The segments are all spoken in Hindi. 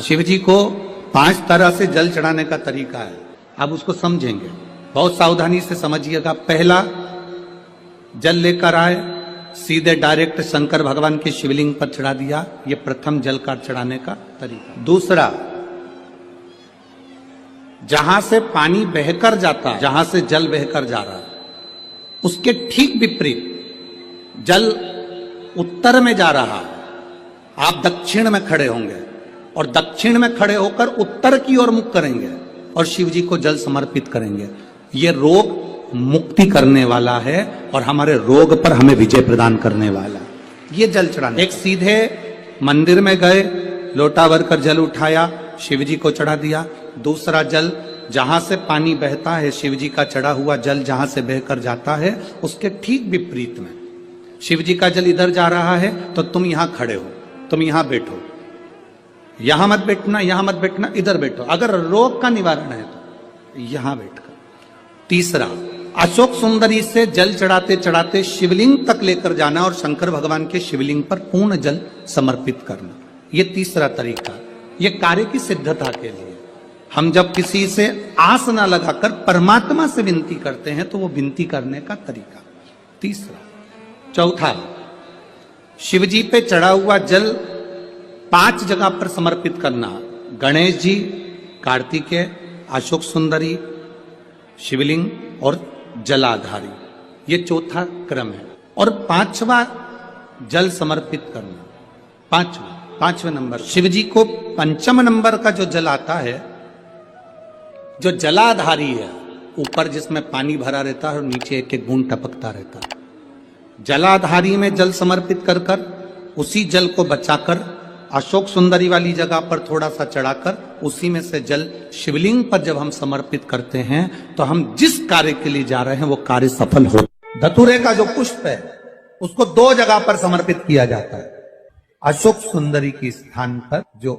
शिव जी को 5 तरह से जल चढ़ाने का तरीका है, अब उसको समझेंगे, बहुत सावधानी से समझिएगा। पहला, जल लेकर आए, सीधे डायरेक्ट शंकर भगवान के शिवलिंग पर चढ़ा दिया, ये प्रथम जल का चढ़ाने का तरीका। दूसरा, जहां से पानी बहकर जाता है, जहां से जल बहकर जा रहा है, उसके ठीक विपरीत जल उत्तर में जा रहा है, आप दक्षिण में खड़े होंगे और दक्षिण में खड़े होकर उत्तर की ओर मुख करेंगे और शिव जी को जल समर्पित करेंगे। ये रोग मुक्ति करने वाला है और हमारे रोग पर हमें विजय प्रदान करने वाला है। ये जल चढ़ाने, एक सीधे मंदिर में गए, लोटा भरकर जल उठाया, शिव जी को चढ़ा दिया। दूसरा जल, जहां से पानी बहता है, शिव जी का चढ़ा हुआ जल जहां से बहकर जाता है, उसके ठीक विपरीत में शिव जी का जल इधर जा रहा है तो तुम यहां खड़े हो, तुम यहां बैठो, यहां मत बैठना, यहां मत बैठना, इधर बैठो। अगर रोग का निवारण है तो यहां बैठकर। तीसरा, अशोक सुंदरी से जल चढ़ाते चढ़ाते शिवलिंग तक लेकर जाना और शंकर भगवान के शिवलिंग पर पूर्ण जल समर्पित करना। यह तीसरा तरीका, यह कार्य की सिद्धता के लिए। हम जब किसी से आस ना लगाकर परमात्मा से विनती करते हैं तो वो विनती करने का तरीका तीसरा। चौथा, शिव जी पे चढ़ा हुआ जल 5 जगह पर समर्पित करना, गणेश जी, कार्तिकेय, अशोक सुंदरी, शिवलिंग और जलाधारी, ये चौथा क्रम है। और 5वां जल समर्पित करना, पांचवें नंबर, शिव जी को 5वें नंबर का जो जल आता है, जो जलाधारी है, ऊपर जिसमें पानी भरा रहता है और नीचे एक एक बूंद टपकता रहता है, जलाधारी में जल समर्पित कर कर उसी जल को बचाकर अशोक सुंदरी वाली जगह पर थोड़ा सा चढ़ाकर उसी में से जल शिवलिंग पर जब हम समर्पित करते हैं तो हम जिस कार्य के लिए जा रहे हैं वो कार्य सफल हो। धतूरे का जो पुष्प है उसको 2 जगह पर समर्पित किया जाता है। अशोक सुंदरी के स्थान पर जो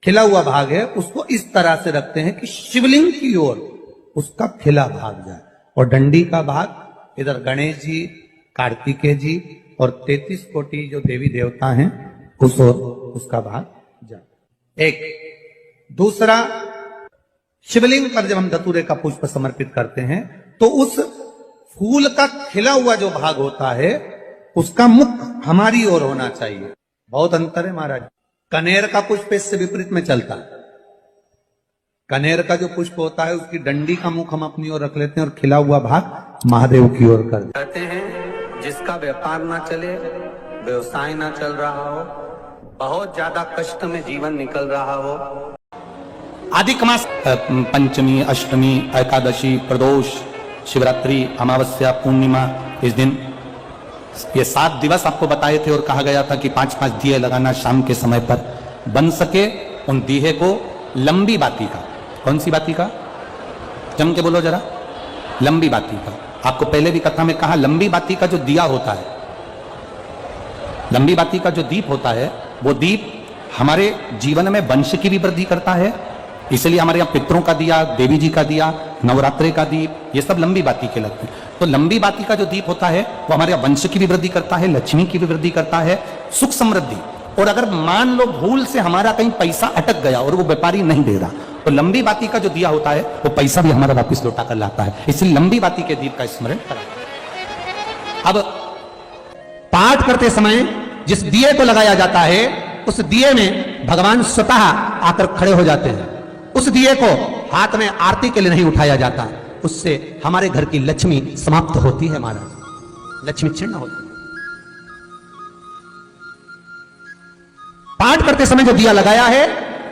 खिला हुआ भाग है उसको इस तरह से रखते हैं कि शिवलिंग की ओर उसका खिला भाग जाए और डंडी का भाग इधर गणेश जी, कार्तिकेय जी और 33 कोटि जो देवी देवता हैं उस ओर उसका भाग जाए। एक दूसरा, शिवलिंग पर जब हम धतूरे का पुष्प समर्पित करते हैं तो उस फूल का खिला हुआ जो भाग होता है उसका मुख हमारी ओर होना चाहिए। बहुत अंतर है महाराज। कनेर का पुष्प इससे विपरीत में चलता है। कनेर का जो पुष्प होता है उसकी डंडी का मुख हम अपनी ओर रख लेते हैं और खिला हुआ भाग महादेव की ओर कर देते हैं। जिसका व्यापार ना चले, व्यवसाय ना चल रहा हो, बहुत ज्यादा कष्ट में जीवन निकल रहा हो, अधिक मास, पंचमी, अष्टमी, एकादशी, प्रदोष, शिवरात्रि, अमावस्या, पूर्णिमा, इस दिन ये 7 दिवस आपको बताए थे और कहा गया था कि 5-5 दिए लगाना शाम के समय पर। बन सके उन दिए को लंबी बाती का, कौन सी बाती का, जम के बोलो जरा, लंबी बाती का। आपको पहले भी कथा में कहा, लंबी बाती का जो दिया होता है, लंबी बाती का जो दीप होता है, वो दीप हमारे जीवन में वंश की भी वृद्धि करता है। इसलिए हमारे यहाँ पितरों का दिया, देवी जी का दिया, नवरात्रे का दीप, ये सब लंबी बाती के लगते हैं। तो लंबी बाती का जो दीप होता है वो हमारे वंश की भी वृद्धि करता है, लक्ष्मी की भी वृद्धि करता है, सुख समृद्धि। और अगर मान लो भूल से हमारा कहीं पैसा अटक गया और वो व्यापारी नहीं दे रहा, तो लंबी बाती का जो दिया होता है वो पैसा भी हमारा वापिस लौटा कर लाता है। इसलिए लंबी बाती के दीप का स्मरण करा। अब पाठ करते समय जिस दिए को लगाया जाता है उस दिए में भगवान स्वतः आकर खड़े हो जाते हैं। उस दिए को हाथ में आरती के लिए नहीं उठाया जाता, उससे हमारे घर की लक्ष्मी समाप्त होती है महाराज, लक्ष्मी छिन्न होती है। पाठ करते समय जो दिया लगाया है,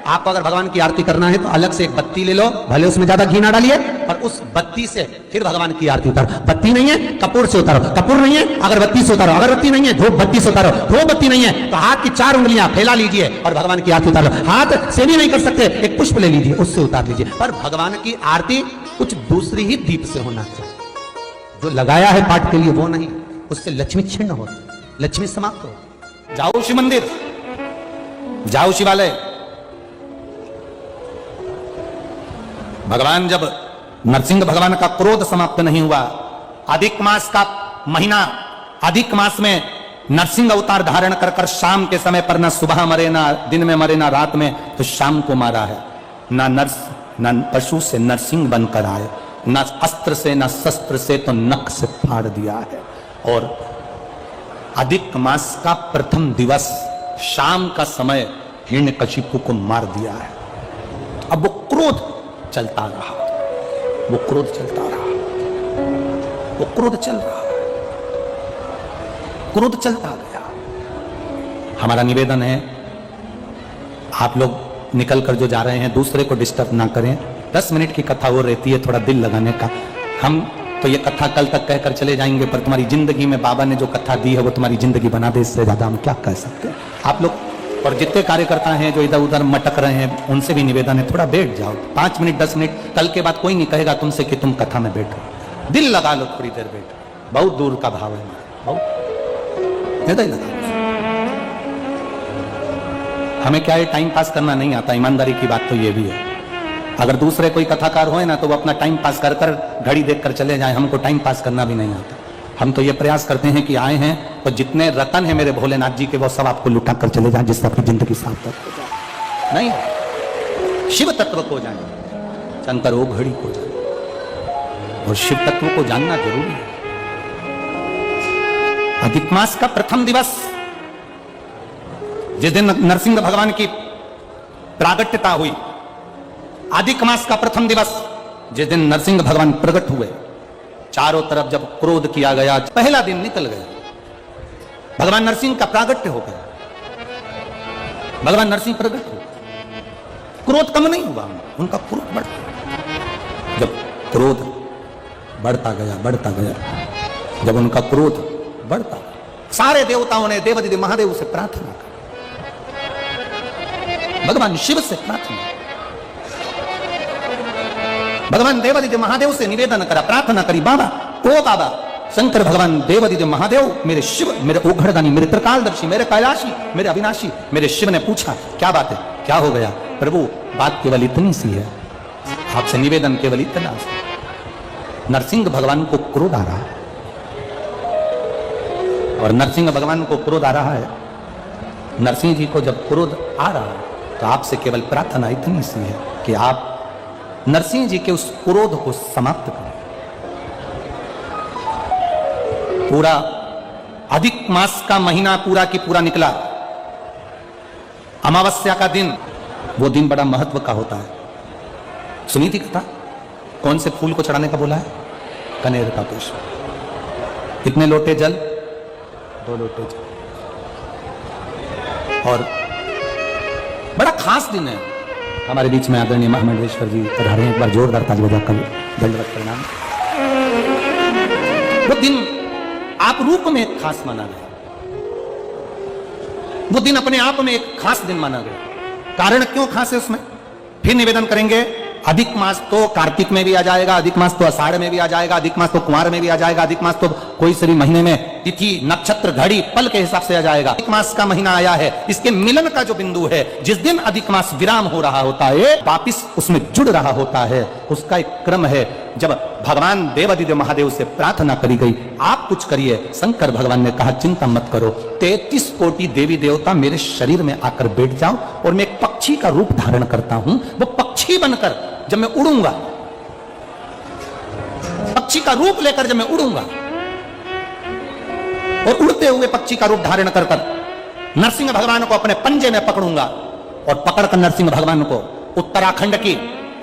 आपको अगर भगवान की आरती करना है तो अलग से एक बत्ती ले लो, भले उसमें ज्यादा घी ना डालिए, और उस बत्ती से फिर भगवान की आरती उतारो। बत्ती नहीं है कपूर से उतारो, कपूर नहीं है अगरबत्ती से उतारो, अगरबत्ती नहीं है धूप बत्ती से उतारो, धूप बत्ती नहीं है तो हाथ की 4 उंगलियां फैला लीजिए और भगवान की आरती उतारो। हाथ से भी नहीं कर सकते, एक पुष्प ले लीजिए उससे उतार लीजिए, पर भगवान की आरती कुछ दूसरी ही दीप से होना चाहिए। जो लगाया है पाठ के लिए वो नहीं, उससे लक्ष्मी छिन्न हो, लक्ष्मी समाप्त हो। जाओ शिव मंदिर, जाओ शिवालय। भगवान जब नरसिंह भगवान का क्रोध समाप्त नहीं हुआ, अधिक मास का महीना, अधिक मास में नरसिंह अवतार धारण कर कर शाम के समय पर ना सुबह मरे, ना दिन में मरे, ना रात में, तो शाम को मारा है। ना पशु से नरसिंह बनकर आए, ना अस्त्र से, ना शस्त्र से, तो नख से फाड़ दिया है। और अधिक मास का प्रथम दिवस शाम का समय हिरण्यकशिपु को मार दिया है। अब वो क्रोध चलता रहा, वो क्रोध चलता रहा, वो क्रोध चल रहा, क्रोध चलता गया। हमारा निवेदन है, आप लोग निकल कर जो जा रहे हैं दूसरे को डिस्टर्ब ना करें। 10 मिनट की कथा हो रहती है, थोड़ा दिल लगाने का। हम तो ये कथा कल तक कहकर चले जाएंगे, पर तुम्हारी जिंदगी में बाबा ने जो कथा दी है वो तुम्हारी जिंदगी बना दे, इससे ज्यादा हम क्या कह सकते हैं। आप लोग और जितने कार्यकर्ता हैं जो इधर उधर मटक रहे हैं, उनसे भी निवेदन है, थोड़ा बैठ जाओ 5 मिनट 10 मिनट। कल के बाद कोई नहीं कहेगा तुमसे कि तुम कथा में बैठो, दिल लगा लो, थोड़ी देर बैठो। बहुत दूर का भाव है, बहुत हृदय लगा। हमें क्या है, टाइम पास करना नहीं आता, ईमानदारी की बात तो ये भी है। अगर दूसरे कोई कथाकार होए ना तो वो अपना टाइम पास कर कर घड़ी देखकर चले जाए, हमको टाइम पास करना भी नहीं आता। हम तो ये प्रयास करते हैं कि आए हैं तो जितने रतन है मेरे भोलेनाथ जी के वो सब आपको लुटा कर चले जाए, जिससे आपकी जिंदगी सार्थक हो जाए। नहीं, शिव तत्व को जाए, शंकर वो घड़ी को जाए, और शिव तत्व को जानना जरूरी है। अधिक मास का प्रथम दिवस, जिस दिन नरसिंह भगवान की प्रागट्यता हुई, अधिक मास का प्रथम दिवस जिस दिन नरसिंह भगवान प्रकट हुए, चारों तरफ जब क्रोध किया गया, पहला दिन निकल गया, भगवान नरसिंह का प्रागट्य हो गया, भगवान नरसिंह प्रकट हुए, क्रोध कम नहीं हुआ, उनका क्रोध बढ़ गया। जब क्रोध बढ़ता गया, जब उनका क्रोध बढ़ता, सारे देवताओं ने देवादिदेव महादेव से प्रार्थना की, भगवान शिव से प्रार्थना, भगवान देवादिदेव महादेव से निवेदन करा, प्रार्थना करी, बाबा ओ बाबा शंकर भगवान देवादिदेव महादेव, मेरे शिव, मेरे ओघड़दानी, मेरे त्रिकालदर्शी, मेरे कैलाशी, मेरे अविनाशी। मेरे शिव ने पूछा क्या बात है, क्या हो गया? प्रभु बात केवल इतनी सी है, आपसे निवेदन केवल इतना सा, नरसिंह भगवान को क्रोध आ रहा है, और नरसिंह भगवान को क्रोध आ रहा है, नरसिंह जी को जब क्रोध आ रहा है तो आपसे केवल प्रार्थना इतनी सी है कि आप नरसिंह जी के उस क्रोध को समाप्त करें। पूरा अधिक मास का महीना पूरा की पूरा निकला, अमावस्या का दिन, वो दिन बड़ा महत्व का होता है। सुनी थी कथा? कौन से फूल को चढ़ाने का बोला है? कनेर का पुष्प। कितने लोटे जल? 2 लोटे जल। और बड़ा खास दिन है। हमारे बीच में आदरणीय महामंडलेश्वर जी पधारे हैं, एक बार जोरदार ताली बजाकर दंडवत प्रणाम। वो दिन आप रूप में एक खास माना गया, वो दिन अपने आप में एक खास दिन माना गया। कारण क्यों खास है उसमें फिर निवेदन करेंगे। अधिक मास तो कार्तिक में भी आ जाएगा, अधिक मास तो आषाढ़ में भी आ जाएगा, अधिक मास तो कुंवार में भी आ जाएगा, अधिक मास तो कोई से भी महीने में तिथि नक्षत्र घड़ी पल के हिसाब से आ जाएगा। अधिक मास का महीना आया है, इसके मिलन का जो बिंदु है, जिस दिन अधिक मास विराम हो रहा होता है, वापिस उसमें जुड़ रहा होता है, उसका एक क्रम है। जब भगवान देवादिदेव महादेव से प्रार्थना करी गई, आप कुछ करिए, शंकर भगवान ने कहा चिंता मत करो, 33 कोटि देवी देवता मेरे शरीर में आकर बैठ जाओ, और मैं एक पक्षी का रूप धारण करता हूं। वो पक्षी बनकर जब मैं उड़ूंगा, पक्षी का रूप लेकर जब मैं उड़ूंगा, और उड़ते हुए पक्षी का रूप धारण कर कर नरसिंह भगवान को अपने पंजे में पकड़ूंगा, और पकड़कर नरसिंह भगवान को उत्तराखंड की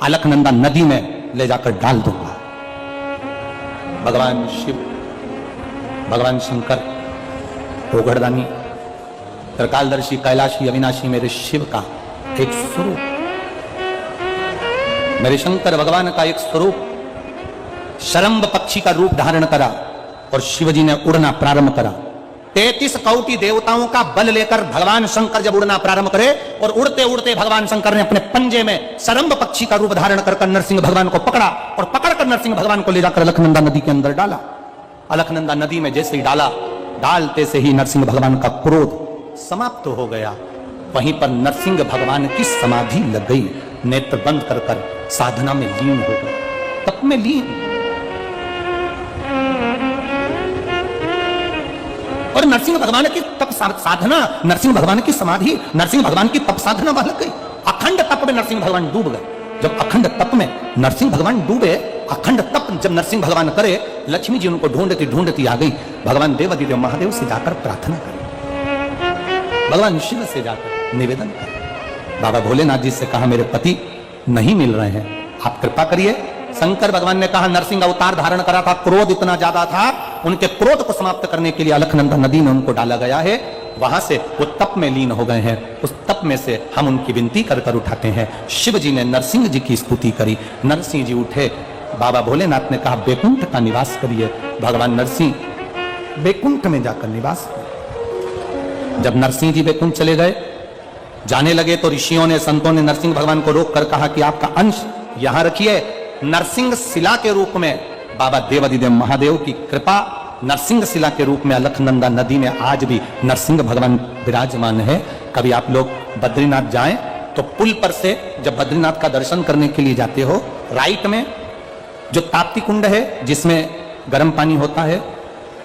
अलकनंदा नदी में ले जाकर डाल दूंगा। भगवान शिव, भगवान शंकर, ओघड़दानी, त्रिकालदर्शी, कैलाशी, अविनाशी, मेरे शिव का एक स्वरूप, मेरे शंकर भगवान का एक स्वरूप शरंब पक्षी का रूप धारण करा, और शिवजी ने उड़ना प्रारंभ करा। 33 कोटि देवताओं का बल लेकर भगवान शंकर जब उड़ना प्रारंभ करे, और उड़ते उड़ते भगवान शंकर ने अपने पंजे में शरंब पक्षी का रूप धारण कर नरसिंह भगवान को पकड़ा, और पकड़कर नरसिंह भगवान को ले जाकर अलकनंदा नदी के अंदर डाला। अलकनंदा नदी में जैसे ही डाला, डालते से ही नरसिंह भगवान का क्रोध समाप्त हो गया। वहीं पर नरसिंह भगवान की समाधि लग गई, नेत्र बंद कर कर साधना में लीन हो गए, तप में लीन। और नरसिंह भगवान की तप साधना, नरसिंह भगवान की समाधि, नरसिंह भगवान की तप साधना वहां लग गई। अखंड तप में नरसिंह भगवान डूब गए। जब अखंड तप में नरसिंह भगवान डूबे, अखंड तप जब नरसिंह भगवान करे, लक्ष्मी जी उनको ढूंढती ढूंढती आ गई। भगवान देवादिदेव महादेव से जाकर प्रार्थना करें, भगवान शिव से जाकर निवेदन करें। बाबा भोलेनाथ जी से कहा मेरे पति नहीं मिल रहे हैं, आप कृपा करिए। शंकर भगवान ने कहा नरसिंह अवतार धारण करा था, क्रोध इतना ज्यादा था, उनके क्रोध को समाप्त करने के लिए अलखनंदा नदी में उनको डाला गया है। वहां से वो तप में लीन हो गए हैं। उस तप में से हम उनकी विनती कर कर उठाते हैं। शिव जी ने नरसिंह जी की स्तुति करी, नरसिंह जी उठे। बाबा भोलेनाथ ने कहा बैकुंठ का निवास करिए। भगवान नरसिंह बैकुंठ में जाकर निवास किया। जब नरसिंह जी बैकुंठ चले गए, जाने लगे तो ऋषियों ने, संतों ने नरसिंह भगवान को रोक कर कहा कि आपका अंश यहां रखिए। नरसिंह शिला के रूप में बाबा देवादिदेव महादेव की कृपा, नरसिंह शिला के रूप में अलखनंदा नदी में आज भी नरसिंह भगवान विराजमान है। कभी आप लोग बद्रीनाथ जाएं तो पुल पर से जब बद्रीनाथ का दर्शन करने के लिए जाते हो, राइट में जो ताप्ती कुंड है जिसमें गर्म पानी होता है,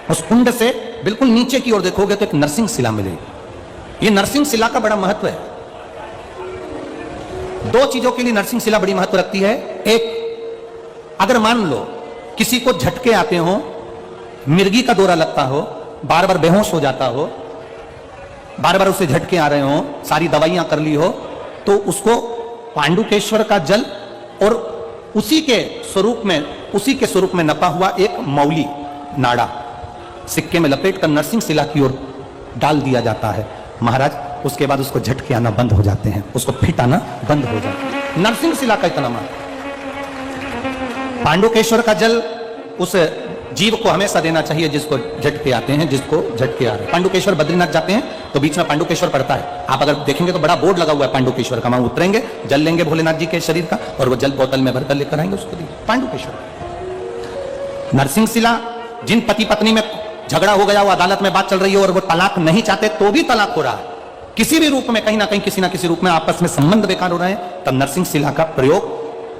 उस कुंड से बिल्कुल नीचे की ओर देखोगे तो एक नरसिंह शिला मिलेगी। ये नरसिंह शिला का बड़ा महत्व है। दो चीजों के लिए नरसिंह शिला बड़ी महत्व रखती है। एक, अगर मान लो किसी को झटके आते हो, मिर्गी का दौरा लगता हो, बार बार बेहोश हो जाता हो, बार बार उसे झटके आ रहे हो, सारी दवाइयां कर ली हो, तो उसको पांडुकेश्वर का जल और उसी के स्वरूप में नपा हुआ एक मौली नाड़ा सिक्के में लपेट कर नरसिंह शिला की ओर डाल दिया जाता है। महाराज उसके बाद उसको झटके आना बंद हो जाते हैं, उसको फिट आना बंद हो जाता है। नरसिंह शिला का इतना महत्व। पांडुकेश्वर का जल उस जीव को हमेशा देना चाहिए जिसको झटके आते हैं, जिसको झटके आ रहे हैं। पांडुकेश्वर बद्रीनाथ जाते हैं तो बीच में पांडुकेश्वर पड़ता है। आप अगर देखेंगे तो बड़ा बोर्ड लगा हुआ है पांडुकेश्वर का। वहां उतरेंगे, जल लेंगे भोलेनाथ जी के शरीर का और वो जल बोतल में भरकर लेकर आएंगे, उसको दिए पांडुकेश्वर। नरसिंह शिला, जिन पति पत्नी में झगड़ा हो गया, वो अदालत में बात चल रही है और वो तलाक नहीं चाहते तो भी तलाक हो रहा है, किसी भी रूप में, कहीं ना कहीं किसी ना किसी रूप में आपस में संबंध बेकार हो रहे हैं, तब नरसिंह शिला का प्रयोग,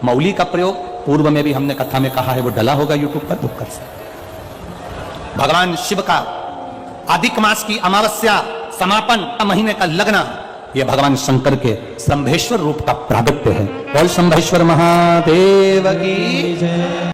मौली का प्रयोग, पूर्व में भी हमने कथा में कहा है, वो डला होगा यूट्यूब पर, बुक कर सकते। भगवान शिव का अधिक मास की अमावस्या समापन महीने का लगना, यह भगवान शंकर के शंभेश्वर रूप का प्रागट्य है। बोल शंभेश्वर महादेव की जय।